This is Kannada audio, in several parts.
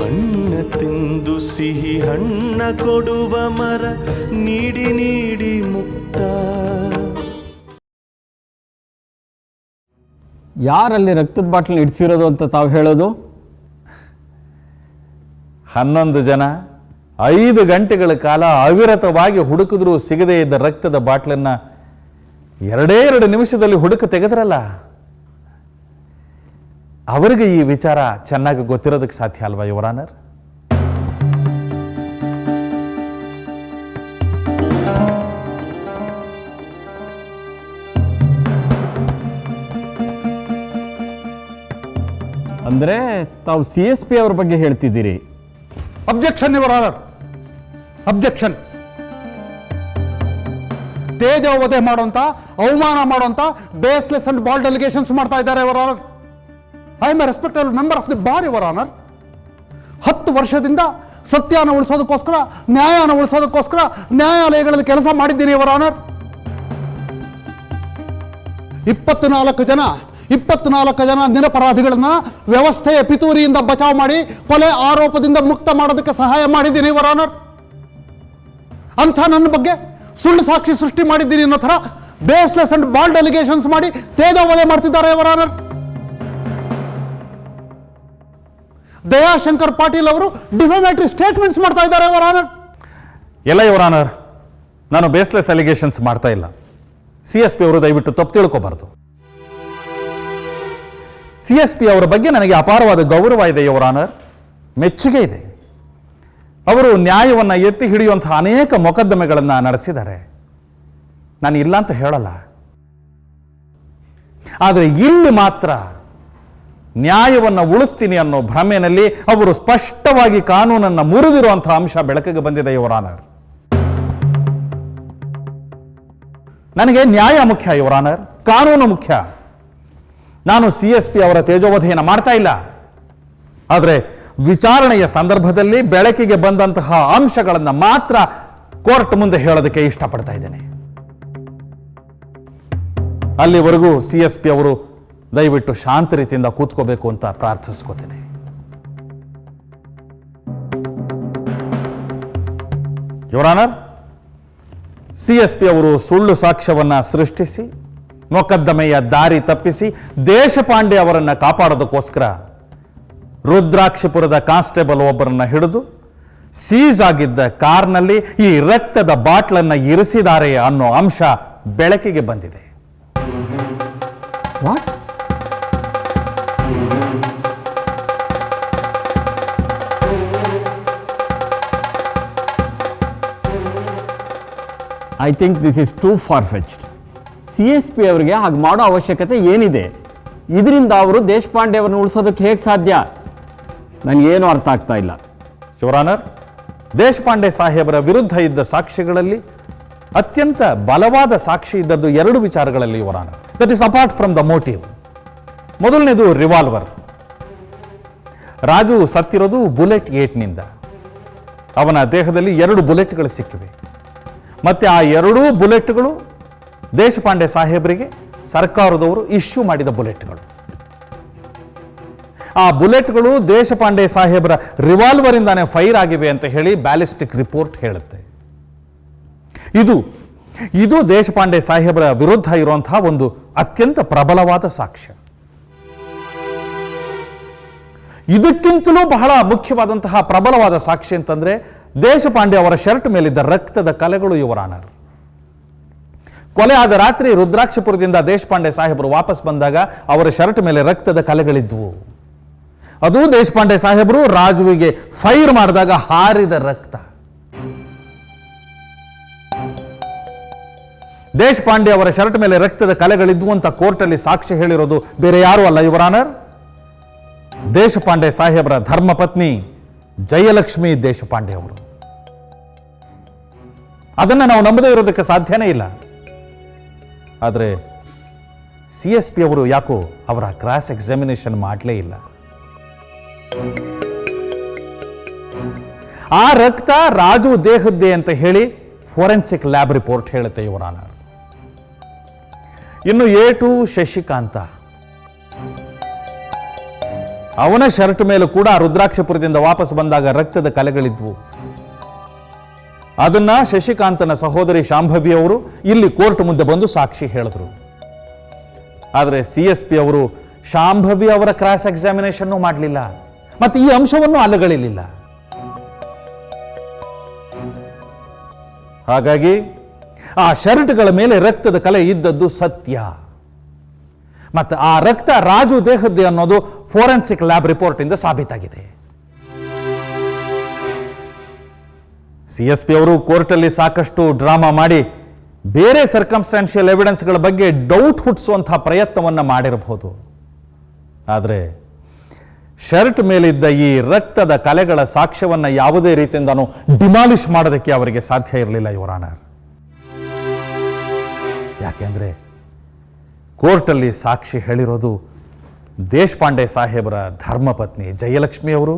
ಬಣ್ಣ ತಿಂದು ಸಿಹಿ ಹಣ್ಣ ಕೊಡುವ ಮರ ನೀಡಿ ನೀಡಿ ಮುಕ್ತ. ಯಾರಲ್ಲಿ ರಕ್ತದ ಬಾಟ್ಲನ್ನ ಇಡಿಸಿರೋದು ಅಂತ ತಾವು ಹೇಳೋದು? 11 ಜನ 5 ಗಂಟೆಗಳ ಕಾಲ ಅವಿರತವಾಗಿ ಹುಡುಕಿದ್ರೂ ಸಿಗದೇ ಇದ್ದ ರಕ್ತದ ಬಾಟ್ಲನ್ನು 2 ನಿಮಿಷದಲ್ಲಿ ಹುಡುಕ ತೆಗೆದ್ರಲ್ಲ, ಅವರಿಗೆ ಈ ವಿಚಾರ ಚೆನ್ನಾಗಿ ಗೊತ್ತಿರೋದಕ್ಕೆ ಸಾಧ್ಯ ಅಲ್ವಾ ಯುವರ್ ಆನರ್? ಅಂದರೆ ತಾವು CSP ಅವ್ರ ಬಗ್ಗೆ ಹೇಳ್ತಿದ್ದೀರಿ? Objection your honour, objection. ತೇಜೋವಧೆ ಮಾಡುವಂತ, ಅವಮಾನ ಮಾಡುವಂತ ಬೇಸ್ಲೆಸ್ ಅಂಡ್ ಬಾಲ್ಡ್ ಅಲಿಗೇಷನ್ಸ್ ಮಾಡ್ತಾ ಇದ್ದಾರೆ your honour. I am a respectable member of the bar your honour. 10 ವರ್ಷದಿಂದ ಸತ್ಯನ ಉಳಿಸೋದಕ್ಕೋಸ್ಕರ, ನ್ಯಾಯನ ಉಳಿಸೋದಕ್ಕೋಸ್ಕರ ನ್ಯಾಯಾಲಯಗಳಲ್ಲಿ ಕೆಲಸ ಮಾಡಿದ್ದೀನಿ ಯುವರ್ ಆನರ್. 24 ಜನ ನಿರಪರಾಧಿಗಳನ್ನ ವ್ಯವಸ್ಥೆಯ ಪಿತೂರಿಯಿಂದ ಬಚಾವ್ ಮಾಡಿ ಕೊಲೆ ಆರೋಪದಿಂದ ಮುಕ್ತ ಮಾಡೋದಕ್ಕೆ ಸಹಾಯ ಮಾಡಿದ್ದೀನಿ ಯುವರ್ ಆನರ್. ಅಂಥ ನನ್ನ ಬಗ್ಗೆ ಸುಳ್ಳು ಸಾಕ್ಷಿ ಸೃಷ್ಟಿ ಮಾಡಿದ್ದೀನಿ ಅನ್ನೋ ಥರ ಬೇಸ್ಲೆಸ್ ಅಂಡ್ ಬಾಲ್ಡ್ ಅಲಿಗೇಷನ್ಸ್ ಮಾಡಿ ತೇಜೋವಧೆ ಮಾಡ್ತಿದ್ದಾರೆ ಯುವರ್ ಆನರ್. ದಯಾಶಂಕರ್ ಪಾಟೀಲ್ ಅವರು ಡಿಫಮೇಟರಿ ಸ್ಟೇಟ್ಮೆಂಟ್ಸ್ ಮಾಡ್ತಾ ಇದ್ದಾರೆ ಯುವರ್ ಆನರ್. ಎಲ್ಲ ಯುವರ್ ಆನರ್, ನಾನು ಬೇಸ್ಲೆಸ್ ಅಲಿಗೇಷನ್ಸ್ ಮಾಡ್ತಾ ಇಲ್ಲ. CSP ಅವರು ದಯವಿಟ್ಟು ತಪ್ಪು ತಿಳ್ಕೋಬಾರ್ದು. CSP ಅವರ ಬಗ್ಗೆ ನನಗೆ ಅಪಾರವಾದ ಗೌರವ ಇದೆ ಯುವರ್ ಆನರ್, ಮೆಚ್ಚುಗೆ ಇದೆ. ಅವರು ನ್ಯಾಯವನ್ನು ಎತ್ತಿ ಹಿಡಿಯುವಂತಹ ಅನೇಕ ಮೊಕದ್ದಮೆಗಳನ್ನು ನಡೆಸಿದ್ದಾರೆ, ನಾನು ಇಲ್ಲ ಅಂತ ಹೇಳಲ್ಲ. ಆದರೆ ಇಲ್ಲಿ ಮಾತ್ರ ನ್ಯಾಯವನ್ನು ಉಳಿಸ್ತೀನಿ ಅನ್ನೋ ಭ್ರಮೆಯಲ್ಲಿ ಅವರು ಸ್ಪಷ್ಟವಾಗಿ ಕಾನೂನನ್ನು ಮುರಿದಿರುವಂತಹ ಅಂಶ ಬೆಳಕಿಗೆ ಬಂದಿದೆ ಯುವರ್ ಆನರ್. ನನಗೆ ನ್ಯಾಯ ಮುಖ್ಯ ಯುವರ್ ಆನರ್, ಕಾನೂನು ಮುಖ್ಯ. ನಾನು CSP ಅವರ ತೇಜೋವಧೆಯನ್ನು ಮಾಡ್ತಾ ಇಲ್ಲ. ಆದರೆ ವಿಚಾರಣೆಯ ಸಂದರ್ಭದಲ್ಲಿ ಬೆಳಕಿಗೆ ಬಂದಂತಹ ಅಂಶಗಳನ್ನು ಮಾತ್ರ ಕೋರ್ಟ್ ಮುಂದೆ ಹೇಳೋದಕ್ಕೆ ಇಷ್ಟಪಡ್ತಾ ಇದ್ದೇನೆ. ಅಲ್ಲಿವರೆಗೂ CSP ಅವರು ದಯವಿಟ್ಟು ಶಾಂತ ರೀತಿಯಿಂದ ಕೂತ್ಕೋಬೇಕು ಅಂತ ಪ್ರಾರ್ಥಿಸ್ಕೋತೇನೆ. ಯುವರ್ ಆನರ್, CSP ಅವರು ಸುಳ್ಳು ಸಾಕ್ಷ್ಯವನ್ನ ಸೃಷ್ಟಿಸಿ ಮೊಕದ್ದಮೆಯ ದಾರಿ ತಪ್ಪಿಸಿ ದೇಶಪಾಂಡೆ ಅವರನ್ನು ಕಾಪಾಡೋದಕ್ಕೋಸ್ಕರ ರುದ್ರಾಕ್ಷಿಪುರದ ಕಾನ್ಸ್ಟೇಬಲ್ ಒಬ್ಬರನ್ನ ಹಿಡಿದು ಸೀಸ್ ಆಗಿದ್ದ ಕಾರ್ನಲ್ಲಿ ಈ ರಕ್ತದ ಬಾಟ್ಲನ್ನು ಇರಿಸಿದ್ದಾರೆ ಅನ್ನೋ ಅಂಶ ಬೆಳಕಿಗೆ ಬಂದಿದೆ. I think this is too far fetched. CSP ಅವರಿಗೆ ಹಾಗೆ ಮಾಡೋ ಅವಶ್ಯಕತೆ ಏನಿದೆ? ಇದರಿಂದ ಅವರು ದೇಶಪಾಂಡೆ ಅವರನ್ನು ಉಳಿಸೋದಕ್ಕೆ ಹೇಗೆ ಸಾಧ್ಯ? ನನಗೇನು ಅರ್ಥ ಆಗ್ತಾ ಇಲ್ಲ ಯುವರ್ ಆನರ್. ದೇಶಪಾಂಡೆ ಸಾಹೇಬರ ವಿರುದ್ಧ ಇದ್ದ ಸಾಕ್ಷಿಗಳಲ್ಲಿ ಅತ್ಯಂತ ಬಲವಾದ ಸಾಕ್ಷಿ ಇದ್ದದ್ದು 2 ವಿಚಾರಗಳಲ್ಲಿ your honour. That is apart from the motive. ಮೊದಲನೇದು ರಿವಾಲ್ವರ್. ರಾಜು ಸತ್ತಿರೋದು ಬುಲೆಟ್ 8ನಿಂದ. ಅವನ ದೇಹದಲ್ಲಿ 2 ಬುಲೆಟ್ಗಳು ಸಿಕ್ಕಿವೆ. ಮತ್ತೆ ಆ 2 ಬುಲೆಟ್ಗಳು ದೇಶಪಾಂಡೆ ಸಾಹೇಬರಿಗೆ ಸರ್ಕಾರದವರು ಇಶ್ಯೂ ಮಾಡಿದ ಬುಲೆಟ್ಗಳು. ಆ ಬುಲೆಟ್ಗಳು ದೇಶಪಾಂಡೆ ಸಾಹೇಬರ ರಿವಾಲ್ವರ್ ಇಂದಾನೆ ಫೈರ್ ಆಗಿವೆ ಅಂತ ಹೇಳಿ ಬ್ಯಾಲಿಸ್ಟಿಕ್ ರಿಪೋರ್ಟ್ ಹೇಳುತ್ತೆ. ಇದು ದೇಶಪಾಂಡೆ ಸಾಹೇಬರ ವಿರುದ್ಧ ಇರುವಂತಹ ಒಂದು ಅತ್ಯಂತ ಪ್ರಬಲವಾದ ಸಾಕ್ಷ್ಯ. ಇದಕ್ಕಿಂತಲೂ ಬಹಳ ಮುಖ್ಯವಾದಂತಹ ಪ್ರಬಲವಾದ ಸಾಕ್ಷಿ ಅಂತಂದ್ರೆ ದೇಶಪಾಂಡೆ ಅವರ ಶರ್ಟ್ ಮೇಲಿದ್ದ ರಕ್ತದ ಕಲೆಗಳು ಯುವರ್ ಆನರ್. ಕೊಲೆ ಆದ ರಾತ್ರಿ ರುದ್ರಾಕ್ಷಿಪುರದಿಂದ ದೇಶಪಾಂಡೆ ಸಾಹೇಬರು ವಾಪಸ್ ಬಂದಾಗ ಅವರ ಶರ್ಟ್ ಮೇಲೆ ರಕ್ತದ ಕಲೆಗಳಿದ್ವು. ಅದು ದೇಶಪಾಂಡೆ ಸಾಹೇಬರು ರಾಜುವಿಗೆ ಫೈರ್ ಮಾಡಿದಾಗ ಹಾರಿದ ರಕ್ತ. ದೇಶಪಾಂಡೆ ಅವರ ಶರ್ಟ್ ಮೇಲೆ ರಕ್ತದ ಕಲೆಗಳಿದ್ವು ಅಂತ ಕೋರ್ಟಲ್ಲಿ ಸಾಕ್ಷಿ ಹೇಳಿರೋದು ಬೇರೆ ಯಾರು ಅಲ್ಲ ಯುವರ್ ಆನರ್, ದೇಶಪಾಂಡೆ ಸಾಹೇಬರ ಧರ್ಮಪತ್ನಿ ಜಯಲಕ್ಷ್ಮಿ ದೇಶಪಾಂಡೆ ಅವರು. ಅದನ್ನು ನಾವು ನಂಬದೇ ಇರೋದಕ್ಕೆ ಸಾಧ್ಯನೇ ಇಲ್ಲ. ಆದರೆ CSP ಅವರು ಯಾಕೋ ಅವರ ಕ್ರಾಸ್ ಎಕ್ಸಾಮಿನೇಷನ್ ಮಾಡಲೇ ಇಲ್ಲ. ಆ ರಕ್ತ ರಾಜು ದೇಹದ್ದೇ ಅಂತ ಹೇಳಿ ಫೋರೆನ್ಸಿಕ್ ಲ್ಯಾಬ್ ರಿಪೋರ್ಟ್ ಹೇಳುತ್ತೆ ಯುವರ್ ಆನರ್. ಇನ್ನು A2 ಶಶಿಕಾಂತ, ಅವನ ಶರ್ಟ್ ಮೇಲೂ ಕೂಡ ರುದ್ರಾಕ್ಷಪುರದಿಂದ ವಾಪಸ್ ಬಂದಾಗ ರಕ್ತದ ಕಲೆಗಳಿದ್ವು. ಅದನ್ನ ಶಶಿಕಾಂತನ ಸಹೋದರಿ ಶಾಂಭವಿ ಅವರು ಇಲ್ಲಿ ಕೋರ್ಟ್ ಮುಂದೆ ಬಂದು ಸಾಕ್ಷಿ ಹೇಳಿದ್ರು. ಆದರೆ CSP ಅವರು ಶಾಂಭವಿ ಅವರ ಕ್ರಾಸ್ ಎಕ್ಸಾಮಿನೇಷನ್ ಮಾಡಲಿಲ್ಲ ಮತ್ತು ಈ ಅಂಶವನ್ನು ಅಲ್ಲಗಳಿಲಿಲ್ಲ. ಹಾಗಾಗಿ ಆ ಶರ್ಟ್ಗಳ ಮೇಲೆ ರಕ್ತದ ಕಲೆ ಇದ್ದದ್ದು ಸತ್ಯ. ಮತ್ತು ಆ ರಕ್ತ ರಾಜು ದೇಹದ್ದೇ ಅನ್ನೋದು ಫೋರೆನ್ಸಿಕ್ ಲ್ಯಾಬ್ ರಿಪೋರ್ಟ್ ಇಂದ ಸಾಬೀತಾಗಿದೆ. CSP ಅವರು ಕೋರ್ಟಲ್ಲಿ ಸಾಕಷ್ಟು ಡ್ರಾಮಾ ಮಾಡಿ ಬೇರೆ ಸರ್ಕಮ್ಸ್ಟಾನ್ಷಿಯಲ್ ಎವಿಡೆನ್ಸ್ಗಳ ಬಗ್ಗೆ ಡೌಟ್ ಹುಟ್ಟಿಸುವಂತಹ ಪ್ರಯತ್ನವನ್ನು ಮಾಡಿರಬಹುದು. ಆದರೆ ಶರ್ಟ್ ಮೇಲಿದ್ದ ಈ ರಕ್ತದ ಕಲೆಗಳ ಸಾಕ್ಷ್ಯವನ್ನು ಯಾವುದೇ ರೀತಿಯಿಂದನೂ ಡಿಮಾಲಿಷ್ ಮಾಡೋದಕ್ಕೆ ಅವರಿಗೆ ಸಾಧ್ಯ ಇರಲಿಲ್ಲ, ಯುವರ್ ಆನರ್. ಯಾಕೆಂದ್ರೆ ಕೋರ್ಟಲ್ಲಿ ಸಾಕ್ಷಿ ಹೇಳಿರೋದು ದೇಶಪಾಂಡೆ ಸಾಹೇಬರ ಧರ್ಮಪತ್ನಿ ಜಯಲಕ್ಷ್ಮಿ ಅವರು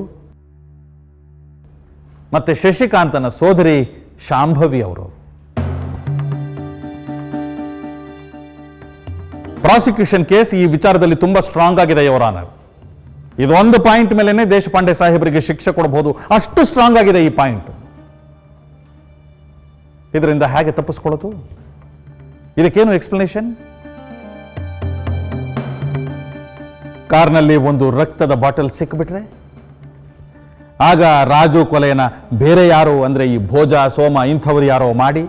ಮತ್ತೆ ಶಶಿಕಾಂತನ ಸೋದರಿ ಶಾಂಭವಿ ಅವರು. ಪ್ರಾಸಿಕ್ಯೂಷನ್ ಕೇಸ್ ಈ ವಿಚಾರದಲ್ಲಿ ತುಂಬಾ ಸ್ಟ್ರಾಂಗ್ ಆಗಿದೆ, ಯುವರ್ ಆನರ್. ಇದೊಂದು ಪಾಯಿಂಟ್ ಮೇಲೆನೆ ದೇಶಪಾಂಡೆ ಸಾಹೇಬರಿಗೆ ಶಿಕ್ಷೆ ಕೊಡಬಹುದು, ಅಷ್ಟು ಸ್ಟ್ರಾಂಗ್ ಆಗಿದೆ ಈ ಪಾಯಿಂಟ್. ಇದರಿಂದ ಹೇಗೆ ತಪ್ಪಿಸ್ಕೊಳ್ಳೋದು? ಇದಕ್ಕೇನು ಎಕ್ಸ್ಪ್ಲನೇಷನ್? ಕಾರ್ನಲ್ಲಿ ಒಂದು ರಕ್ತದ ಬಾಟಲ್ ಸಿಕ್ಕಿಬಿಟ್ರೆ ಆಗ ರಾಜು ಕೊಲೆಯನ್ನ ಬೇರೆ ಯಾರೋ, ಅಂದ್ರೆ ಈ ಭೋಜ ಸೋಮ ಇಂಥವರು ಯಾರೋ ಮಾಡಿ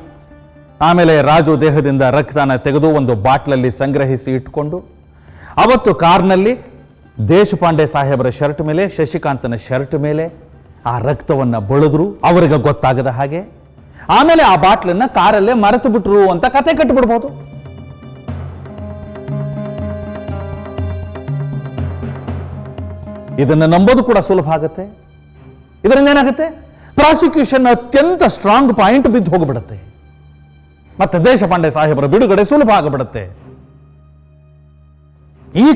ಆಮೇಲೆ ರಾಜು ದೇಹದಿಂದ ರಕ್ತನ ತೆಗೆದು ಒಂದು ಬಾಟ್ಲಲ್ಲಿ ಸಂಗ್ರಹಿಸಿ ಇಟ್ಕೊಂಡು ಅವತ್ತು ಕಾರ್ನಲ್ಲಿ ದೇಶಪಾಂಡೆ ಸಾಹೇಬರ ಶರ್ಟ್ ಮೇಲೆ ಶಶಿಕಾಂತನ ಶರ್ಟ್ ಮೇಲೆ ಆ ರಕ್ತವನ್ನು ಬಳಿದ್ರು, ಅವರಿಗೆ ಗೊತ್ತಾಗದ ಹಾಗೆ. ಆಮೇಲೆ ಆ ಬಾಟ್ಲನ್ನ ಕಾರಲ್ಲೇ ಮರೆತು ಬಿಟ್ರು ಅಂತ ಕತೆ ಕಟ್ಟಿಬಿಡ್ಬೋದು. ಇದನ್ನು ನಂಬೋದು ಕೂಡ ಸುಲಭ ಆಗುತ್ತೆ. ಇದರಿಂದ ಏನಾಗುತ್ತೆ? ಪ್ರಾಸಿಕ್ಯೂಷನ್ ಅತ್ಯಂತ ಸ್ಟ್ರಾಂಗ್ ಪಾಯಿಂಟ್ ಬಿದ್ದು ಹೋಗ್ಬಿಡುತ್ತೆ, ಮತ್ತೆ ದೇಶಪಾಂಡೆ ಸಾಹೇಬರ ಬಿಡುಗಡೆ ಸುಲಭ ಆಗಿಬಿಡುತ್ತೆ. ಈ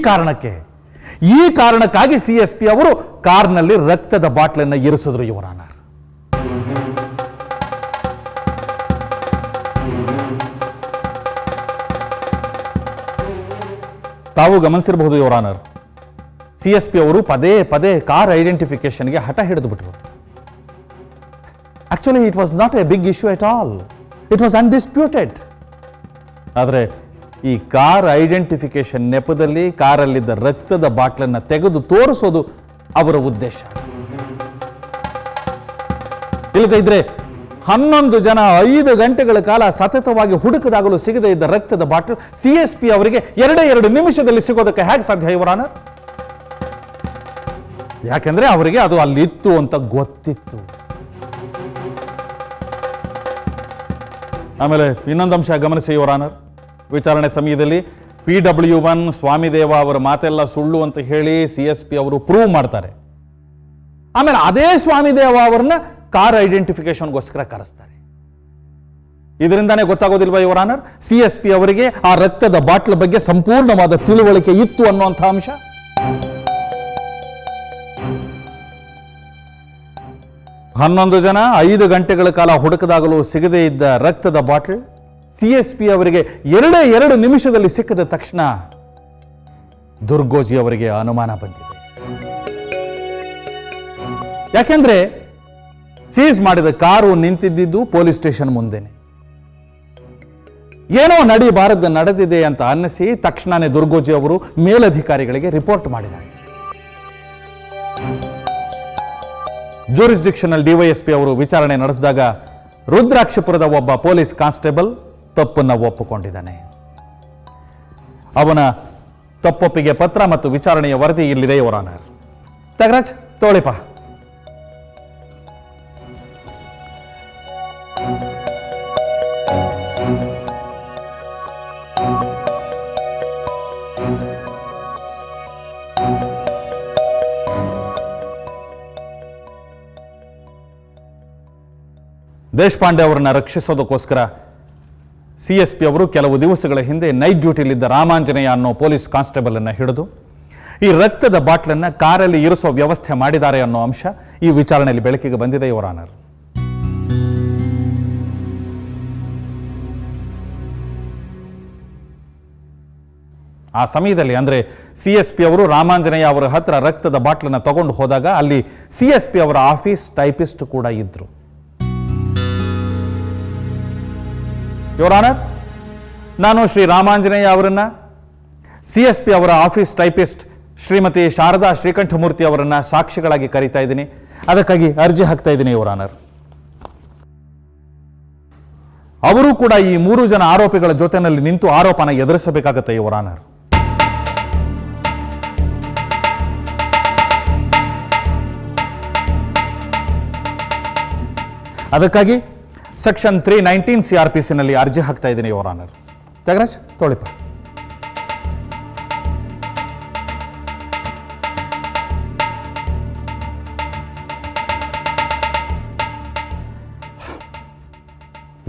ಕಾರಣಕ್ಕಾಗಿ CSP ಅವರು ಕಾರ್ನಲ್ಲಿ ರಕ್ತದ ಬಾಟ್ಲನ್ನು ಇರಿಸಿದ್ರು, ಯುವರ್ ಆನರ್. ತಾವು ಗಮನಿಸಿರಬಹುದು, ಯುವರ್ ಆನರ್, CSP ಅವರು ಪದೇ ಪದೇ ಕಾರ್ ಐಡೆಂಟಿಫಿಕೇಶನ್ಗೆ ಹಠ ಹಿಡಿದು ಬಿಟ್ರು. Actually it was not a big issue at all, it was undisputed. ಆದರೆ ಈ ಕಾರ್ ಐಡೆಂಟಿಫಿಕೇಶನ್ ನೆಪದಲ್ಲಿ ಕಾರಲ್ಲಿದ್ದ ರಕ್ತದ ಬಾಟ್ಲನ್ನು ತೆಗೆದು ತೋರಿಸೋದು ಅವರ ಉದ್ದೇಶ. ಇಲ್ಲದೇ ಇದ್ರೆ 11 ಜನ 5 ಗಂಟೆಗಳ ಕಾಲ ಸತತವಾಗಿ ಹುಡುಕದಾಗಲೂ ಸಿಗದೇ ಇದ್ದ ರಕ್ತದ ಬಾಟಲ್ CSP ಅವರಿಗೆ 2 ನಿಮಿಷದಲ್ಲಿ ಸಿಗೋದಕ್ಕೆ ಹೇಗೆ ಸಾಧ್ಯ, ಯುವರ್ ಆನರ್? ಯಾಕೆಂದ್ರೆ ಅವರಿಗೆ ಅದು ಅಲ್ಲಿತ್ತು ಅಂತ ಗೊತ್ತಿತ್ತು. ಆಮೇಲೆ ಇನ್ನೊಂದು ಅಂಶ ಗಮನಿಸಿ, ಯುವರ್ ಆನರ್, ವಿಚಾರಣೆ ಸಮಯದಲ್ಲಿ PW1 ಸ್ವಾಮಿದೇವ ಅವರ ಮಾತೆಲ್ಲ ಸುಳ್ಳು ಅಂತ ಹೇಳಿ CSP ಅವರು ಪ್ರೂವ್ ಮಾಡ್ತಾರೆ. ಆಮೇಲೆ ಅದೇ ಸ್ವಾಮಿದೇವ ಅವರನ್ನ ಕಾರ್ ಐಡೆಂಟಿಫಿಕೇಶನ್ಗೋಸ್ಕರ ಕರೆಸ್ತಾರೆ. ಇದರಿಂದಾನೇ ಗೊತ್ತಾಗೋದಿಲ್ವಾ, ಯುವರ್ ಆನರ್, CSP ಅವರಿಗೆ ಆ ರಕ್ತದ ಬಾಟ್ಲ ಬಗ್ಗೆ ಸಂಪೂರ್ಣವಾದ ತಿಳುವಳಿಕೆ ಇತ್ತು ಅನ್ನುವಂಥ ಅಂಶ. ಹನ್ನೊಂದು ಜನ 5 ಗಂಟೆಗಳ ಕಾಲ ಹುಡುಕದಾಗಲೂ ಸಿಗದೇ ಇದ್ದ ರಕ್ತದ ಬಾಟಲ್ CSP ಅವರಿಗೆ 2 ನಿಮಿಷದಲ್ಲಿ ಸಿಕ್ಕಿದ ತಕ್ಷಣ ದುರ್ಗೋಜಿ ಅವರಿಗೆ ಅನುಮಾನ ಬಂದಿದೆ. ಯಾಕೆಂದ್ರೆ ಸೀಸ್ ಮಾಡಿದ ಕಾರು ನಿಂತಿದ್ದು ಪೊಲೀಸ್ ಸ್ಟೇಷನ್ ಮುಂದೆನೆ. ಏನೋ ನಡೀಬಾರದು ನಡೆದಿದೆ ಅಂತ ಅನ್ನಿಸಿ ತಕ್ಷಣನೇ ದುರ್ಗೋಜಿ ಅವರು ಮೇಲಧಿಕಾರಿಗಳಿಗೆ ರಿಪೋರ್ಟ್ ಮಾಡಿದ್ದಾರೆ. ಜೂರಿಸ್ಡಿಕ್ಷನಲ್ DYSP ಅವರು ವಿಚಾರಣೆ ನಡೆಸಿದಾಗ ರುದ್ರಾಕ್ಷಪುರದ ಒಬ್ಬ ಪೊಲೀಸ್ ಕಾನ್ಸ್ಟೇಬಲ್ ತಪ್ಪನ್ನು ಒಪ್ಪಿಕೊಂಡಿದ್ದಾನೆ. ಅವನ ತಪ್ಪೊಪ್ಪಿಗೆ ಪತ್ರ ಮತ್ತು ವಿಚಾರಣೆಯ ವರದಿ ಇಲ್ಲಿದೆ, ಯುವರ್ ಆನರ್. ತಗರಾಜ್ ತೋಳಿಪ. ದೇಶಪಾಂಡೆ ಅವರನ್ನ ರಕ್ಷಿಸೋದಕ್ಕೋಸ್ಕರ CSP ಅವರು ಕೆಲವು ದಿವಸಗಳ ಹಿಂದೆ ನೈಟ್ ಡ್ಯೂಟಿಲಿದ್ದ ರಾಮಾಂಜನೇಯ ಅನ್ನೋ ಪೊಲೀಸ್ ಕಾನ್ಸ್ಟೇಬಲ್ ಅನ್ನು ಹಿಡಿದು ಈ ರಕ್ತದ ಬಾಟ್ಲನ್ನು ಕಾರಲ್ಲಿ ಇರಿಸೋ ವ್ಯವಸ್ಥೆ ಮಾಡಿದ್ದಾರೆ ಅನ್ನೋ ಅಂಶ ಈ ವಿಚಾರಣೆಯಲ್ಲಿ ಬೆಳಕಿಗೆ ಬಂದಿದೆ, ಯುವರ್ ಆನರ್. ಆ ಸಮಯದಲ್ಲಿ ಅಂದರೆ CSP ಅವರು ರಾಮಾಂಜನೇಯ ಅವರ ಹತ್ರ ರಕ್ತದ ಬಾಟ್ಲನ್ನು ತಗೊಂಡು ಹೋದಾಗ ಅಲ್ಲಿ CSP ಅವರ ಆಫೀಸ್ ಟೈಪಿಸ್ಟ್ ಕೂಡ ಇದ್ರು. ಯುವರ್ ಆನರ್, ನಾನು ಶ್ರೀ ರಾಮಾಂಜನೇಯ ಅವರನ್ನ, CSP ಅವರ ಆಫೀಸ್ ಟೈಪಿಸ್ಟ್ ಶ್ರೀಮತಿ ಶಾರದಾ ಶ್ರೀಕಂಠಮೂರ್ತಿ ಅವರನ್ನ ಸಾಕ್ಷಿಗಳಾಗಿ ಕರೀತಾ ಇದ್ದೀನಿ. ಅದಕ್ಕಾಗಿ ಅರ್ಜಿ ಹಾಕ್ತಾ ಇದ್ದೀನಿ ಯುವರ್ ಆನರ್. ಅವರು ಕೂಡ ಈ 3 ಜನ ಆರೋಪಿಗಳ ಜೊತೆಯಲ್ಲಿ ನಿಂತು ಆರೋಪನ ಎದುರಿಸಬೇಕಾಗತ್ತೆ ಯುವರ್ ಆನರ್. ಅದಕ್ಕಾಗಿ ಸೆಕ್ಷನ್ 319 CRPC ನಲ್ಲಿ ಅರ್ಜಿ ಹಾಕ್ತಾ ಇದ್ದೀನಿ ಯುವರ್ ಆನರ್. ತ್ಯಾಗರಾಜ್ ತೋಳಿಪ್ಪ.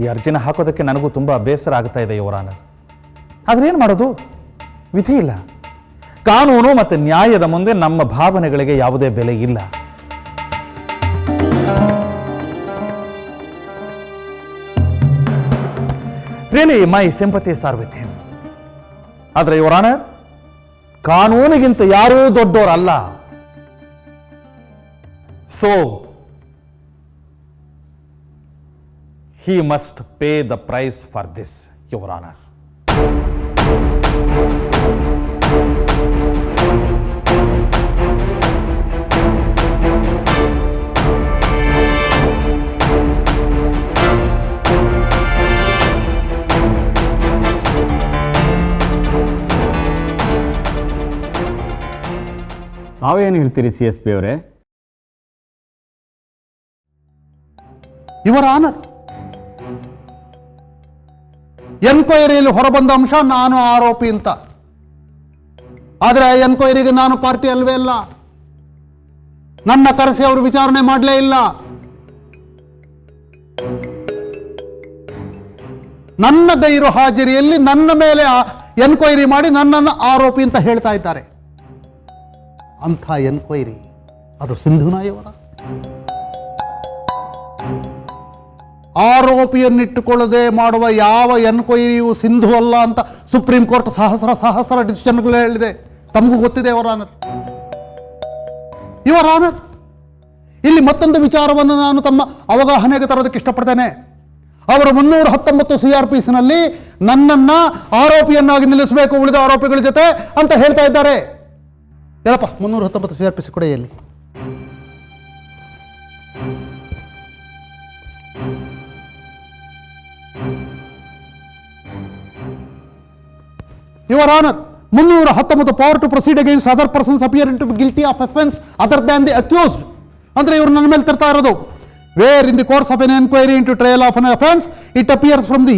ಈ ಅರ್ಜಿನ ಹಾಕೋದಕ್ಕೆ ನನಗೂ ತುಂಬ ಬೇಸರ ಆಗ್ತಾ ಇದೆ ಯುವರ್ ಆನರ್. ಆದ್ರೆ ಏನು ಮಾಡೋದು, ವಿಧಿ ಇಲ್ಲ. ಕಾನೂನು ಮತ್ತು ನ್ಯಾಯದ ಮುಂದೆ ನಮ್ಮ ಭಾವನೆಗಳಿಗೆ ಯಾವುದೇ ಬೆಲೆ ಇಲ್ಲ. Really my sympathies are with him. ಆದ್ರೆ ಯುವರ್ ಆನರ್, ಕಾನೂನಿಗಿಂತ ಯಾರೂ ದೊಡ್ಡವರಲ್ಲ. So he must pay the price for this, Your Honor. ನಾವೇನು ಹೇಳ್ತೀರಿ CSP ಅವರೇ? ಯುವರ್ ಆನರ್, ಎನ್ಕ್ವೈರಿಯಲ್ಲಿ ಹೊರಬಂದ ಅಂಶ ನಾನು ಆರೋಪಿ ಅಂತ. ಆದರೆ ಆ ಎನ್ಕ್ವೈರಿಗೆ ನಾನು ಪಾರ್ಟಿ ಅಲ್ವೇ ಅಲ್ಲ. ನನ್ನ ಕರೆಸಿ ಅವರು ವಿಚಾರಣೆ ಮಾಡಲೇ ಇಲ್ಲ. ನನ್ನ ಗೈರು ಹಾಜರಿಯಲ್ಲಿ ನನ್ನ ಮೇಲೆ ಎನ್ಕ್ವೈರಿ ಮಾಡಿ ನನ್ನನ್ನು ಆರೋಪಿ ಅಂತ ಹೇಳ್ತಾ ಇದ್ದಾರೆ. ಅಂಥ ಎನ್ಕ್ವೈರಿ ಅದು ಸಿಂಧುನಾಯವರ. ಆರೋಪಿಯನ್ನಿಟ್ಟುಕೊಳ್ಳದೆ ಮಾಡುವ ಯಾವ ಎನ್ಕ್ವೈರಿಯೂ ಸಿಂಧು ಅಲ್ಲ ಅಂತ ಸುಪ್ರೀಂ ಕೋರ್ಟ್ ಸಹಸ್ರ ಡಿಸಿಷನ್ಗಳು ಹೇಳಿದೆ. ತಮಗೂ ಗೊತ್ತಿದೆ ಯುವರ್ ಆನರ್. ಯುವರ್ ಆನರ್, ಇಲ್ಲಿ ಮತ್ತೊಂದು ವಿಚಾರವನ್ನು ನಾನು ತಮ್ಮ ಅವಗಾಹನೆಗೆ ತರೋದಕ್ಕೆ ಇಷ್ಟಪಡ್ತೇನೆ. ಅವರು 319 CRPC ನಲ್ಲಿ ನನ್ನನ್ನ ಆರೋಪಿಯನ್ನಾಗಿ ನಿಲ್ಲಿಸಬೇಕು ಉಳಿದ ಆರೋಪಿಗಳ ಜೊತೆ ಅಂತ ಹೇಳ್ತಾ ಇದ್ದಾರೆ. ಏನಪ್ಪ 319 CRPC ಕೂಡ ಎಲ್ಲಿ? Your honour, 319 power to proceed against other persons appearing to be guilty of offence other than the accused. ಅಂದ್ರೆ ಇವರು ನನ್ನ ಮೇಲೆ ತರ್ತಾ ಇರೋದು. Where in the course of an enquiry into trial of an offence it appears from the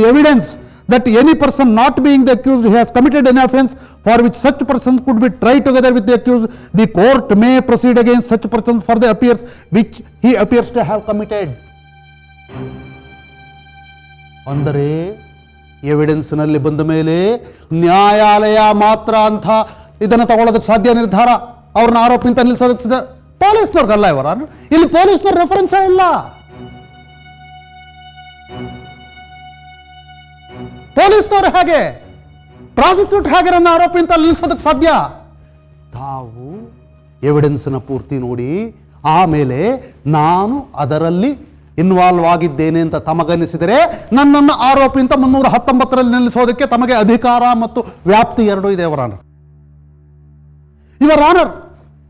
evidence that any person not being the accused has committed an offence for which such person could be tried together with the accused, the court may proceed against such person for the affairs which he appears to have committed. ಅಂದರೆ ಎವಿಡೆನ್ಸ್ನಲ್ಲಿ ಬಂದ ಮೇಲೆ ನ್ಯಾಯಾಲಯ ಮಾತ್ರ ಅಂತ ಇದನ್ನು ತಗೊಳ್ಳೋದಕ್ಕೆ ಸಾಧ್ಯ ನಿರ್ಧಾರ. ಅವ್ರನ್ನ ಆರೋಪಿ ಅಂತ ನಿಲ್ಲಿಸೋದಕ್ಕೆ ಪೊಲೀಸ್ನವ್ರಿಗಲ್ಲ ಇವರ. ಇಲ್ಲಿ ಪೊಲೀಸ್ನವ್ರ ರೆಫರೆನ್ಸೇ ಇಲ್ಲ. ಪೊಲೀಸ್ನವ್ರು ಹೇಗೆ, ಪ್ರಾಸಿಕ್ಯೂಟ್ ಹೇಗೆ ನನ್ನ ಆರೋಪಿ ಅಂತ ನಿಲ್ಲಿಸೋದಕ್ಕೆ ಸಾಧ್ಯ? ತಾವು ಎವಿಡೆನ್ಸ್ನ ಪೂರ್ತಿ ನೋಡಿ ಆಮೇಲೆ ನಾನು ಅದರಲ್ಲಿ ಇನ್ವಾಲ್ವ್ ಆಗಿದ್ದೇನೆ ಅಂತ ತಮಗನಿಸಿದರೆ ನನ್ನನ್ನು ಆರೋಪಿ ಅಂತ 319ರಲ್ಲಿ ನಿಲ್ಲಿಸೋದಕ್ಕೆ ತಮಗೆ ಅಧಿಕಾರ ಮತ್ತು ವ್ಯಾಪ್ತಿ ಎರಡೂ ಇದೆ ಯುವರ್ ಆನರ್. ಯುವರ್ ಆನರ್,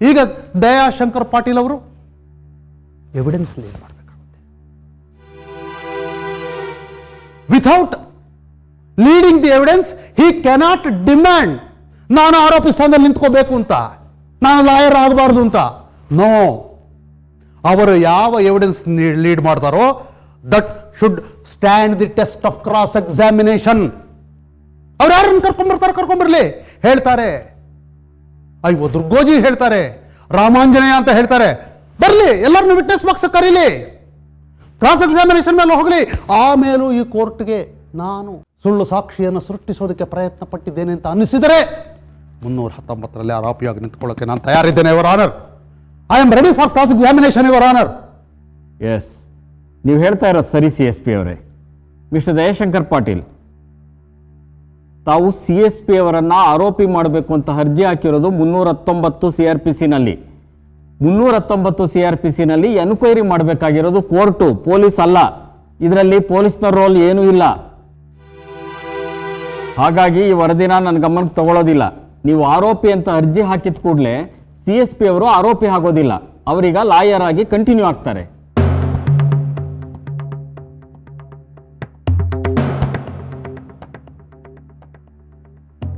ಈಗ ದಯಾಶಂಕರ್ ಪಾಟೀಲ್ ಅವರು ಎವಿಡೆನ್ಸ್ ಲೀಡ್ ಮಾಡಬೇಕಾಗುತ್ತೆ. Without leading the evidence he cannot demand ನಾನು ಆರೋಪಿ ಸ್ಥಾನದಲ್ಲಿ ನಿಂತ್ಕೋಬೇಕು ಅಂತ, ನಾನು ಲಾಯರ್ ಆಗಬಾರ್ದು ಅಂತ. ನೋ, ಅವರು ಯಾವ ಎವಿಡೆನ್ಸ್ ಲೀಡ್ ಮಾಡ್ತಾರೋ that should stand the test of cross examination. ಅವ್ರು ಯಾರನ್ನು ಕರ್ಕೊಂಡ್ಬರ್ಲಿ, ಹೇಳ್ತಾರೆ ಅಯ್ಯೋ ದುರ್ಗೋಜಿ ಹೇಳ್ತಾರೆ, ರಾಮಾಂಜನೇಯ ಅಂತ ಹೇಳ್ತಾರೆ, ಬರ್ಲಿ ಎಲ್ಲರನ್ನು ವಿಟ್ನೆಸ್ ಬಾಕ್ಸ್ ಕರೀಲಿ, ಕ್ರಾಸ್ ಎಕ್ಸಾಮಿನೇಷನ್ ಮೇಲೆ ಹೋಗಲಿ. ಆಮೇಲೂ ಈ ಕೋರ್ಟ್ಗೆ ನಾನು ಸುಳ್ಳು ಸಾಕ್ಷಿಯನ್ನು ಸೃಷ್ಟಿಸೋದಕ್ಕೆ ಪ್ರಯತ್ನ ಪಟ್ಟಿದ್ದೇನೆ ಅಂತ ಅನ್ನಿಸಿದರೆ 319ರಲ್ಲಿ ಆರೋಪಿಯಾಗಿ ನಿಂತ್ಕೊಳ್ಳೋಕೆ ನಾನು ತಯಾರಿದ್ದೇನೆ your honour. I am ready for cross examination your honour. Yes, ನೀವು ಹೇಳ್ತಾ ಇರೋದು ಸರಿ CSP ಅವರೇ. ಮಿಸ್ಟರ್ ದಯಾಶಂಕರ್ ಪಾಟೀಲ್, ತಾವು CSP ಅವರನ್ನು ಆರೋಪಿ ಮಾಡಬೇಕು ಅಂತ ಅರ್ಜಿ ಹಾಕಿರೋದು 319 CRPCನಲ್ಲಿ. 319 CRPCನಲ್ಲಿ ಎನ್ಕ್ವೈರಿ ಮಾಡಬೇಕಾಗಿರೋದು ಕೋರ್ಟು, ಪೊಲೀಸ್ ಅಲ್ಲ. ಇದರಲ್ಲಿ ಪೊಲೀಸ್ನ ರೋಲ್ ಏನೂ ಇಲ್ಲ. ಹಾಗಾಗಿ ಈ ವರದಿನ ನನ್ನ ಗಮನಕ್ಕೆ ತಗೊಳ್ಳೋದಿಲ್ಲ. ನೀವು ಆರೋಪಿ ಅಂತ ಅರ್ಜಿ ಹಾಕಿದ ಕೂಡಲೇ CSP ಅವರು ಆರೋಪಿ ಆಗೋದಿಲ್ಲ, ಅವರೀಗ ಲಾಯರ್ ಆಗಿ ಕಂಟಿನ್ಯೂ ಆಗ್ತಾರೆ.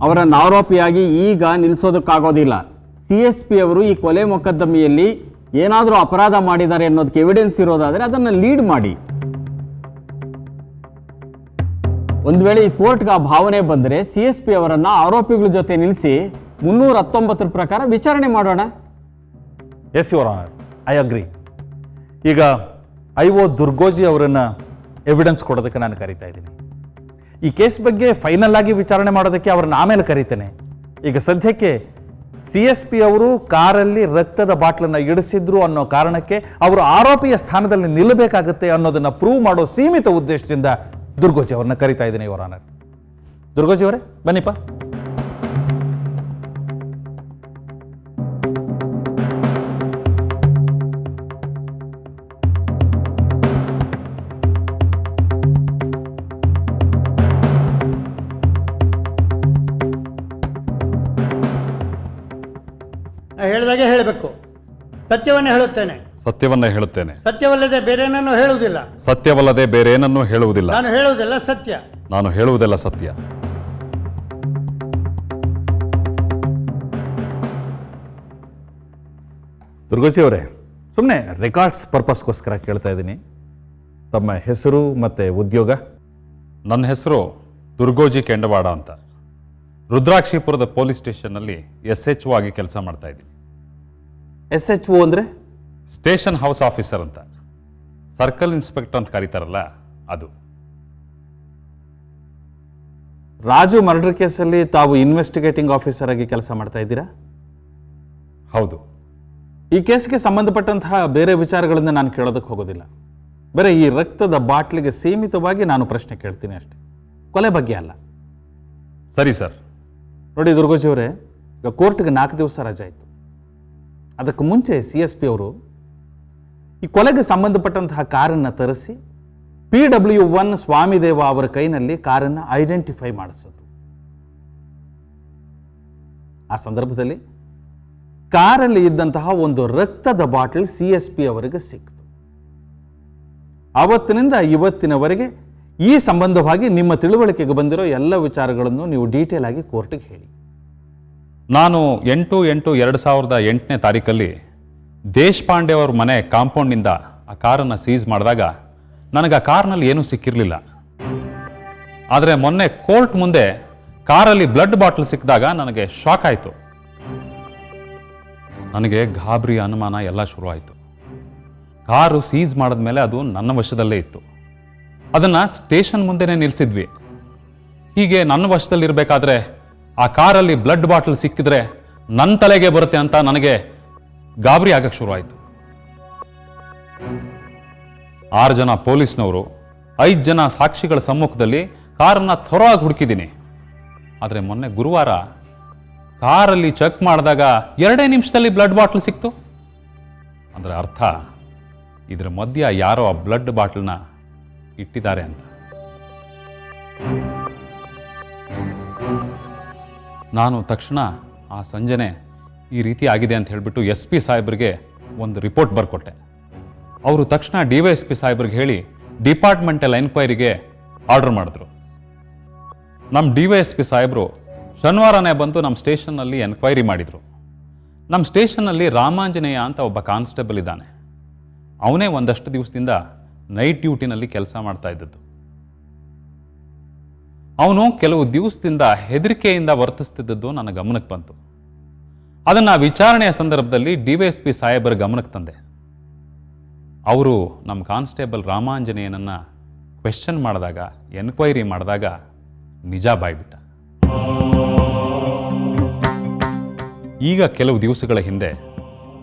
ಅವರನ್ನು ಆರೋಪಿಯಾಗಿ ಈಗ ನಿಲ್ಲಿಸೋದಕ್ಕಾಗೋದಿಲ್ಲ. CSP ಅವರು ಈ ಕೊಲೆ ಮೊಕದ್ದಮೆಯಲ್ಲಿ ಏನಾದರೂ ಅಪರಾಧ ಮಾಡಿದ್ದಾರೆ ಅನ್ನೋದಕ್ಕೆ ಎವಿಡೆನ್ಸ್ ಇರೋದಾದರೆ ಅದನ್ನು ಲೀಡ್ ಮಾಡಿ. ಒಂದು ವೇಳೆ ಈ ಕೋರ್ಟ್ಗೆ ಆ ಭಾವನೆ ಬಂದರೆ CSP ಅವರನ್ನು ಆರೋಪಿಗಳ ಜೊತೆ ನಿಲ್ಲಿಸಿ 319 ಪ್ರಕಾರ ವಿಚಾರಣೆ ಮಾಡೋಣ. Yes your honour, I agree. ಈಗ IO ದುರ್ಗೋಜಿ ಅವರನ್ನು ಎವಿಡೆನ್ಸ್ ಕೊಡೋದಕ್ಕೆ ನಾನು ಕರೀತಾ ಇದ್ದೀನಿ. ಈ ಕೇಸ್ ಬಗ್ಗೆ ಫೈನಲ್ ಆಗಿ ವಿಚಾರಣೆ ಮಾಡೋದಕ್ಕೆ ಅವ್ರನ್ನ ಆಮೇಲೆ ಕರೀತೇನೆ. ಈಗ ಸದ್ಯಕ್ಕೆ CSP ಅವರು ಕಾರಲ್ಲಿ ರಕ್ತದ ಬಾಟ್ಲನ್ನು ಇಡಿಸಿದ್ರು ಅನ್ನೋ ಕಾರಣಕ್ಕೆ ಅವರು ಆರೋಪಿಯ ಸ್ಥಾನದಲ್ಲಿ ನಿಲ್ಲಬೇಕಾಗುತ್ತೆ ಅನ್ನೋದನ್ನು ಪ್ರೂವ್ ಮಾಡೋ ಸೀಮಿತ ಉದ್ದೇಶದಿಂದ ದುರ್ಗೋಜಿ ಅವ್ರನ್ನ ಕರೀತಾ ಇದ್ದೀನಿ ಯುವರ್ ಆನರ್. ದುರ್ಗೋಜಿ ಅವರೇ ಬನ್ನಿಪ್ಪ. ಹೇಳಿದಾಗೆ ಹೇಳಬೇಕು. ಸತ್ಯವನ್ನೇ ಹೇಳುತ್ತೇನೆ. ಸತ್ಯವನ್ನೇ ಹೇಳುತ್ತೇನೆ. ಸತ್ಯವಲ್ಲದೆ ಬೇರೇನನ್ನು ಹೇಳುವುದಿಲ್ಲ. ಸತ್ಯವಲ್ಲದೆ ಬೇರೇನನ್ನೂ ಹೇಳುವುದಿಲ್ಲ. ನಾನು ಹೇಳುವುದೆಲ್ಲ ಸತ್ಯ. ನಾನು ಹೇಳುವುದೆಲ್ಲ ಸತ್ಯ. ದುರ್ಗೋಜಿ ಅವರೇ, ಸುಮ್ಮನೆ ರೆಕಾರ್ಡ್ಸ್ ಪರ್ಪಸ್ಗೋಸ್ಕರ ಕೇಳ್ತಾ ಇದ್ದೀನಿ. ತಮ್ಮ ಹೆಸರು ಮತ್ತು ಉದ್ಯೋಗ? ನನ್ನ ಹೆಸರು ದುರ್ಗೋಜಿ ಕೆಂಡವಾಡ ಅಂತ. ರುದ್ರಾಕ್ಷಿಪುರದ ಪೊಲೀಸ್ ಸ್ಟೇಷನ್ನಲ್ಲಿ SHO ಆಗಿ ಕೆಲಸ ಮಾಡ್ತಾ ಇದ್ದೀನಿ. SHO ಅಂದರೆ? ಸ್ಟೇಷನ್ ಹೌಸ್ ಆಫೀಸರ್ ಅಂತ. ಸರ್ಕಲ್ ಇನ್ಸ್ಪೆಕ್ಟರ್ ಅಂತ ಕರೀತಾರಲ್ಲ ಅದು. ರಾಜು ಮರ್ಡರ್ ಕೇಸಲ್ಲಿ ತಾವು ಇನ್ವೆಸ್ಟಿಗೇಟಿಂಗ್ ಆಫೀಸರ್ ಆಗಿ ಕೆಲಸ ಮಾಡ್ತಾ ಇದ್ದೀರಾ? ಹೌದು. ಈ ಕೇಸ್ಗೆ ಸಂಬಂಧಪಟ್ಟಂತಹ ಬೇರೆ ವಿಚಾರಗಳಿಂದ ನಾನು ಕೇಳೋದಕ್ಕೆ ಹೋಗೋದಿಲ್ಲ. ಬೇರೆ ಈ ರಕ್ತದ ಬಾಟ್ಲಿಗೆ ಸೀಮಿತವಾಗಿ ನಾನು ಪ್ರಶ್ನೆ ಕೇಳ್ತೀನಿ ಅಷ್ಟೇ, ಕೊಲೆ ಬಗ್ಗೆ ಅಲ್ಲ. ಸರಿ ಸರ್. ನೋಡಿ ದುರ್ಗೋಜಿ ಅವರೇ, ಈಗ ಕೋರ್ಟ್ಗೆ 4 ದಿವಸ ರಜೆ ಇತ್ತು. ಅದಕ್ಕೆ ಮುಂಚೆ CSP ಅವರು ಈ ಕೊಲೆಗೆ ಸಂಬಂಧಪಟ್ಟಂತಹ ಕಾರನ್ನು ತರಿಸಿ PW1 ಸ್ವಾಮಿದೇವ ಅವರ ಕೈನಲ್ಲಿ ಕಾರನ್ನು ಐಡೆಂಟಿಫೈ ಮಾಡಿಸಿದ್ರು. ಆ ಸಂದರ್ಭದಲ್ಲಿ ಕಾರಲ್ಲಿ ಇದ್ದಂತಹ ಒಂದು ರಕ್ತದ ಬಾಟಲ್ CSP ಅವರಿಗೆ ಸಿಕ್ತು. ಆವತ್ತಿನಿಂದ ಇವತ್ತಿನವರೆಗೆ ಈ ಸಂಬಂಧವಾಗಿ ನಿಮ್ಮ ತಿಳುವಳಿಕೆಗೆ ಬಂದಿರೋ ಎಲ್ಲ ವಿಚಾರಗಳನ್ನು ನೀವು ಡೀಟೇಲ್ ಆಗಿ ಕೋರ್ಟಿಗೆ ಹೇಳಿ. ನಾನು 8/8/2008ನೇ ತಾರೀಕಲ್ಲಿ ದೇಶಪಾಂಡೆ ಅವ್ರ ಮನೆ ಕಾಂಪೌಂಡ್ನಿಂದ ಆ ಕಾರನ್ನು ಸೀಸ್ ಮಾಡಿದಾಗ ನನಗೆ ಆ ಕಾರ್ನಲ್ಲಿ ಏನೂ ಸಿಕ್ಕಿರಲಿಲ್ಲ. ಆದರೆ ಮೊನ್ನೆ ಕೋರ್ಟ್ ಮುಂದೆ ಕಾರಲ್ಲಿ ಬ್ಲಡ್ ಬಾಟಲ್ ಸಿಕ್ಕಿದಾಗ ನನಗೆ ಶಾಕ್ ಆಯಿತು. ನನಗೆ ಗಾಬರಿ, ಅನುಮಾನ ಎಲ್ಲ ಶುರುವಾಯಿತು. ಕಾರು ಸೀಸ್ ಮಾಡಿದ್ಮೇಲೆ ಅದು ನನ್ನ ವಶದಲ್ಲೇ ಇತ್ತು. ಅದನ್ನು ಸ್ಟೇಷನ್ ಮುಂದೆನೇ ನಿಲ್ಲಿಸಿದ್ವಿ. ಹೀಗೆ ನನ್ನ ವಶದಲ್ಲಿರಬೇಕಾದ್ರೆ ಆ ಕಾರಲ್ಲಿ ಬ್ಲಡ್ ಬಾಟಲ್ ಸಿಕ್ಕಿದ್ರೆ ನನ್ನ ತಲೆಗೆ ಬರುತ್ತೆ ಅಂತ ನನಗೆ ಗಾಬರಿ ಆಗಕ್ಕೆ ಶುರುವಾಯಿತು. 6 ಜನ ಪೊಲೀಸ್ನವರು, 5 ಜನ ಸಾಕ್ಷಿಗಳ ಸಮ್ಮುಖದಲ್ಲಿ ಕಾರನ್ನು ಥೊರವಾಗಿ ಹುಡುಕಿದ್ದೀನಿ. ಆದರೆ ಮೊನ್ನೆ ಗುರುವಾರ ಕಾರಲ್ಲಿ ಚೆಕ್ ಮಾಡಿದಾಗ 2 ನಿಮಿಷದಲ್ಲಿ ಬ್ಲಡ್ ಬಾಟಲ್ ಸಿಕ್ತು. ಅಂದರೆ ಅರ್ಥ ಇದರ ಮಧ್ಯ ಯಾರೋ ಆ ಬ್ಲಡ್ ಬಾಟಲ್ನ ಇಟ್ಟಿದ್ದಾರೆ ಅಂತ. ನಾನು ತಕ್ಷಣ ಆ ಸಂಜೆನೆ ಈ ರೀತಿ ಆಗಿದೆ ಅಂತ ಹೇಳಿಬಿಟ್ಟು SP ಸಾಹೇಬ್ರಿಗೆ ಒಂದು ರಿಪೋರ್ಟ್ ಬರ್ಕೊಟ್ಟೆ. ಅವರು ತಕ್ಷಣ DYSP ಸಾಹೇಬ್ರಿಗೆ ಹೇಳಿ ಡಿಪಾರ್ಟ್ಮೆಂಟಲ್ ಎನ್ಕ್ವೈರಿಗೆ ಆರ್ಡರ್ ಮಾಡಿದ್ರು. ನಮ್ಮ DYSP ಸಾಹೇಬರು ಶನಿವಾರನೇ ಬಂದು ನಮ್ಮ ಸ್ಟೇಷನ್ನಲ್ಲಿ ಎನ್ಕ್ವೈರಿ ಮಾಡಿದರು. ನಮ್ಮ ಸ್ಟೇಷನ್ನಲ್ಲಿ ರಾಮಾಂಜನೇಯ ಅಂತ ಒಬ್ಬ ಕಾನ್ಸ್ಟೇಬಲ್ ಇದ್ದಾನೆ. ಅವನೇ ಒಂದಷ್ಟು ದಿವಸದಿಂದ ನೈಟ್ ಡ್ಯೂಟಿನಲ್ಲಿ ಕೆಲಸ ಮಾಡ್ತಾ ಇದ್ದದ್ದು. ಅವನು ಕೆಲವು ದಿವಸದಿಂದ ಹೆದರಿಕೆಯಿಂದ ವರ್ತಿಸ್ತಿದ್ದದ್ದು ನನ್ನ ಗಮನಕ್ಕೆ ಬಂತು. ಅದನ್ನು ವಿಚಾರಣೆಯ ಸಂದರ್ಭದಲ್ಲಿ DYSP ಸಾಹೇಬರ ಗಮನಕ್ಕೆ ತಂದೆ. ಅವರು ನಮ್ಮ ಕಾನ್ಸ್ಟೇಬಲ್ ರಾಮಾಂಜನೇಯನನ್ನು ಕ್ವೆಶ್ಚನ್ ಮಾಡಿದಾಗ, ಎನ್ಕ್ವೈರಿ ಮಾಡಿದಾಗ ನಿಜ ಬಾಯ್ಬಿಟ್ಟ. ಈಗ ಕೆಲವು ದಿವಸಗಳ ಹಿಂದೆ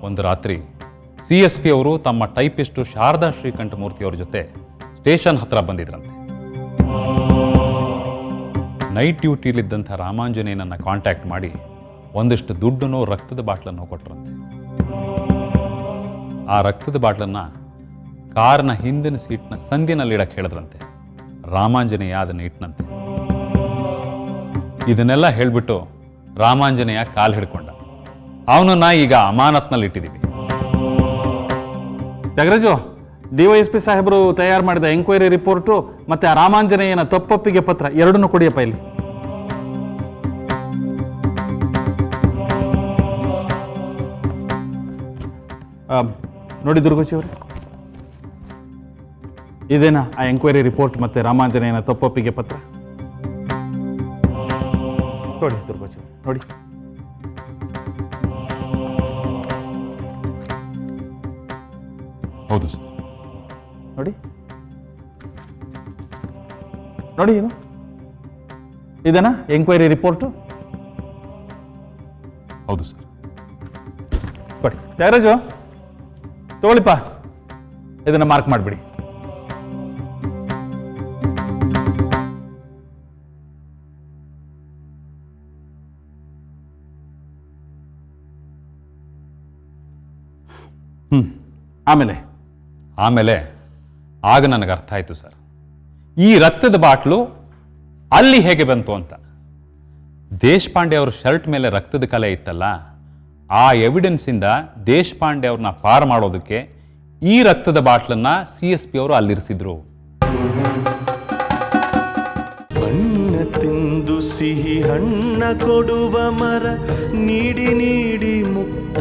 ಒಂದು ರಾತ್ರಿ CSP ಅವರು ತಮ್ಮ ಟೈಪಿಸ್ಟು ಶಾರದಾ ಶ್ರೀಕಂಠ ಮೂರ್ತಿಯವ್ರ ಜೊತೆ ಸ್ಟೇಷನ್ ಹತ್ರ ಬಂದಿದ್ರಂತೆ. ನೈಟ್ ಡ್ಯೂಟಿಲಿದ್ದಂಥ ರಾಮಾಂಜನೇಯನನ್ನು ಕಾಂಟ್ಯಾಕ್ಟ್ ಮಾಡಿ ಒಂದಿಷ್ಟು ದುಡ್ಡನ್ನು ರಕ್ತದ ಬಾಟ್ಲನ್ನು ಕೊಟ್ಟರಂತೆ. ಆ ರಕ್ತದ ಬಾಟ್ಲನ್ನು ಕಾರ್ನ ಹಿಂದಿನ ಸೀಟ್ನ ಸಂದಿನಲ್ಲಿ ಇಡಕ್ಕೆ ಹೇಳಿದ್ರಂತೆ. ರಾಮಾಂಜನೇಯ ಅದನ್ನು ಇಟ್ಟನಂತೆ. ಇದನ್ನೆಲ್ಲ ಹೇಳಿಬಿಟ್ಟು ರಾಮಾಂಜನೇಯ ಕಾಲು ಹಿಡ್ಕೊಂಡ. ಅವನನ್ನ ಈಗ ಅಮಾನತ್ನಲ್ಲಿ ಇಟ್ಟಿದ್ದೀವಿ. ತ್ಯಾಗರಾಜು, DYSP ಸಾಹೇಬರು ತಯಾರು ಮಾಡಿದ ಎಂಕ್ವೈರಿ ರಿಪೋರ್ಟು ಮತ್ತೆ ಆ ರಾಮಾಂಜನೇಯನ ತಪ್ಪೊಪ್ಪಿಗೆ ಪತ್ರ ಎರಡನ್ನೂ ಕೊಡಿಯಪ್ಪ ಇಲ್ಲಿ. ನೋಡಿ ದುರ್ಗೋಜಿ ಅವರೇ, ಇದೇನಾ ಆ ಎಂಕ್ವೈರಿ ರಿಪೋರ್ಟ್ ಮತ್ತೆ ರಾಮಾಂಜನೇಯನ ತಪ್ಪೊಪ್ಪಿಗೆ ಪತ್ರ? ನೋಡಿ ದುರ್ಗೋಜಿ ಅವರೇ, ನೋಡಿ. ಹೌದು ಸರ್. ನೋಡಿ ನೋಡಿ, ಇದು ಇದೇನಾ ಎಂಕ್ವೈರಿ ರಿಪೋರ್ಟು? ಹೌದು ಸರ್. ಕೊಡಿ ತ್ಯಾಗರಾಜು, ತಗೊಳ್ಳಿಪ್ಪ, ಇದನ್ನು ಮಾರ್ಕ್ ಮಾಡಿಬಿಡಿ. ಆಮೇಲೆ ಆಗ ನನಗೆ ಅರ್ಥ ಆಯಿತು ಸರ್, ಈ ರಕ್ತದ ಬಾಟ್ಲು ಅಲ್ಲಿ ಹೇಗೆ ಬಂತು ಅಂತ. ದೇಶಪಾಂಡೆ ಅವ್ರ ಶರ್ಟ್ ಮೇಲೆ ರಕ್ತದ ಕಲೆ ಇತ್ತಲ್ಲ, ಆ ಎವಿಡೆನ್ಸಿಂದ ದೇಶಪಾಂಡೆ ಅವ್ರನ್ನ ಪಾರು ಮಾಡೋದಕ್ಕೆ ಈ ರಕ್ತದ ಬಾಟ್ಲನ್ನ CSP ಅವರು ಅಲ್ಲಿರಿಸಿದ್ರು. ಬಣ್ಣ ತಿಂದು ಸಿಹಿ ಹಣ್ಣ ಕೊಡುವ ಮರ ನೀಡಿ ನೀಡಿ ಮುಕ್ತ